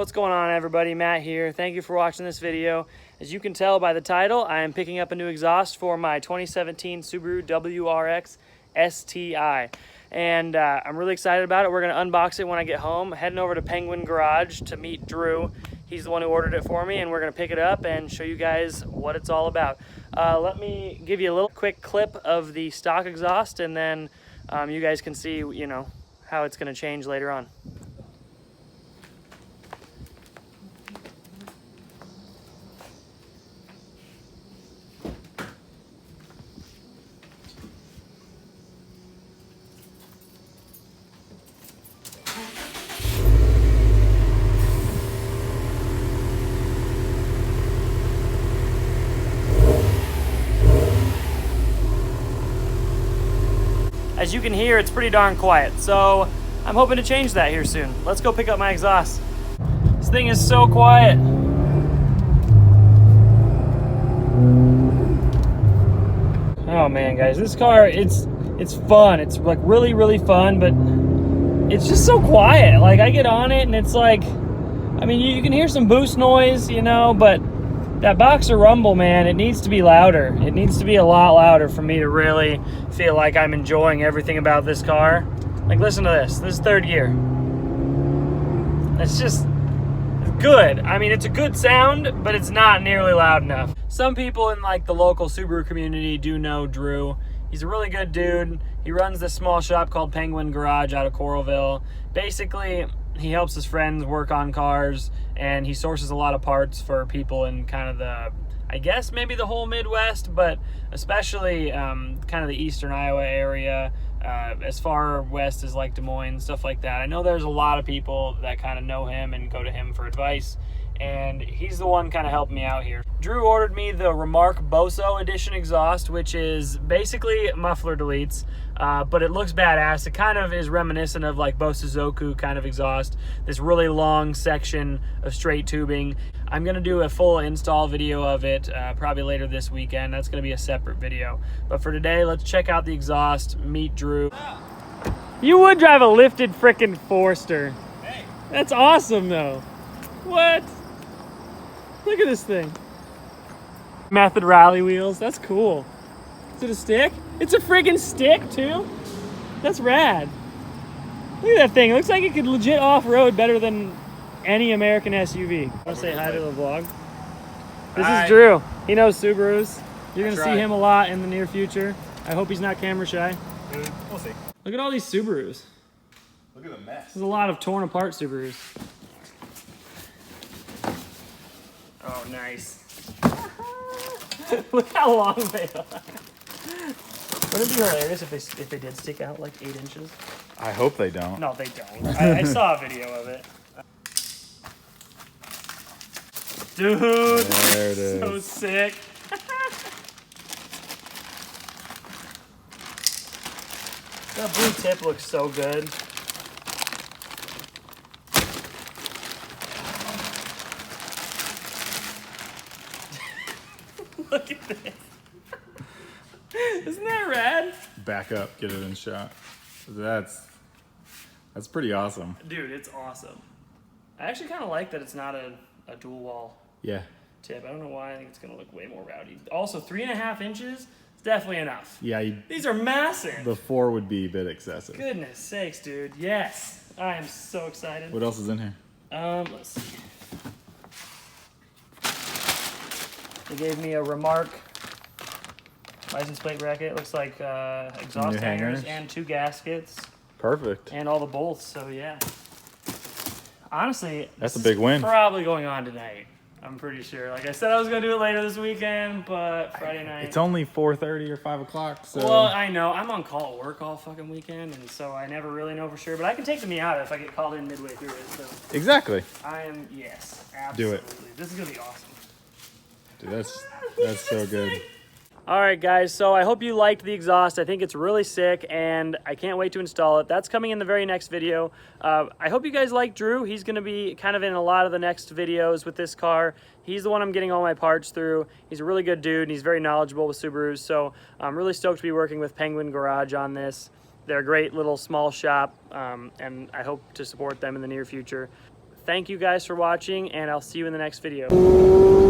What's going on, everybody? Matt here. Thank you for watching this video. As you can tell by the title, I am picking up a new exhaust for my 2017 Subaru WRX STI. And I'm really excited about it. We're going to unbox it when I get home. Heading over to Penguin Garage to meet Drew. He's the one who ordered it for me, and we're going to pick it up and show you guys what it's all about. Let me give you a little quick clip of the stock exhaust, and then you guys can see, you know, how it's going to change later on. As you can hear, it's pretty darn quiet, so I'm hoping to change that here soon. Let's go pick up my exhaust. This thing is so quiet. Oh man, guys, this car, it's fun. It's like really fun, but it's just so quiet. Like, I get on it and it's like, I mean, you can hear some boost noise, you know, but that Boxer Rumble, man, it needs to be louder. It needs to be a lot louder for me to really feel like I'm enjoying everything about this car. Like, listen to this. This is third gear. It's just good. I mean, it's a good sound, but it's not nearly loud enough. Some people in like the local Subaru community do know Drew. He's a really good dude. He runs this small shop called Penguin Garage out of Coralville. Basically, he helps his friends work on cars, and he sources a lot of parts for people in kind of the, I guess maybe the whole Midwest, but especially kind of the eastern Iowa area, as far west as like Des Moines, stuff like that. I know there's a lot of people that kind of know him and go to him for advice, and he's the one kind of helping me out here. Drew ordered me the Remark BOSO edition exhaust, which is basically muffler deletes, but it looks badass. It kind of is reminiscent of like BOSO kind of exhaust, this really long section of straight tubing. I'm gonna do a full install video of it probably later this weekend. That's gonna be a separate video. But for today, let's check out the exhaust, meet Drew. You would drive a lifted frickin' Forester. Hey. That's awesome though. What? Look at this thing. Method rally wheels, that's cool. Is it a stick? It's a friggin' stick too? That's rad. Look at that thing, it looks like it could legit off-road better than any American SUV. Want to say hi to the vlog? This is Drew. He knows Subarus. You're gonna see him a lot in the near future. I hope he's not camera shy. We'll see. Look at all these Subarus. Look at the mess. There's a lot of torn apart Subarus. Oh, nice. Look how long they are. Wouldn't it be hilarious if they did stick out like 8 inches? I hope they don't. No, they don't. I saw a video of it. Dude, there it is. So sick. That blue tip looks so good. Look at this. Isn't that rad? Back up, get it in shot. That's pretty awesome. Dude, it's awesome. I actually kind of like that it's not a dual wall tip. I don't know why. I think it's going to look way more rowdy. Also, 3.5 inches is definitely enough. Yeah. These are massive. The 4 would be a bit excessive. Goodness sakes, dude. Yes. I am so excited. What else is in here? Let's see. They gave me a Remark license plate bracket. It looks like exhaust hangers and 2 gaskets. Perfect. And all the bolts, so yeah. Honestly, that's a big win. Probably going on tonight. I'm pretty sure. Like I said, I was gonna do it later this weekend, but Friday night. It's only 4:30 or 5 o'clock. So. Well, I know. I'm on call at work all fucking weekend, and so I never really know for sure. But I can take the Miata if I get called in midway through it. So exactly. I am, yes, absolutely. Do it. This is gonna be awesome. Dude, that's so good. All right, guys, so I hope you liked the exhaust. I think it's really sick, and I can't wait to install it. That's coming in the very next video. I hope you guys like Drew. He's going to be kind of in a lot of the next videos with this car. He's the one I'm getting all my parts through. He's a really good dude, and he's very knowledgeable with Subarus, so I'm really stoked to be working with Penguin Garage on this. They're a great little small shop, and I hope to support them in the near future. Thank you guys for watching, and I'll see you in the next video.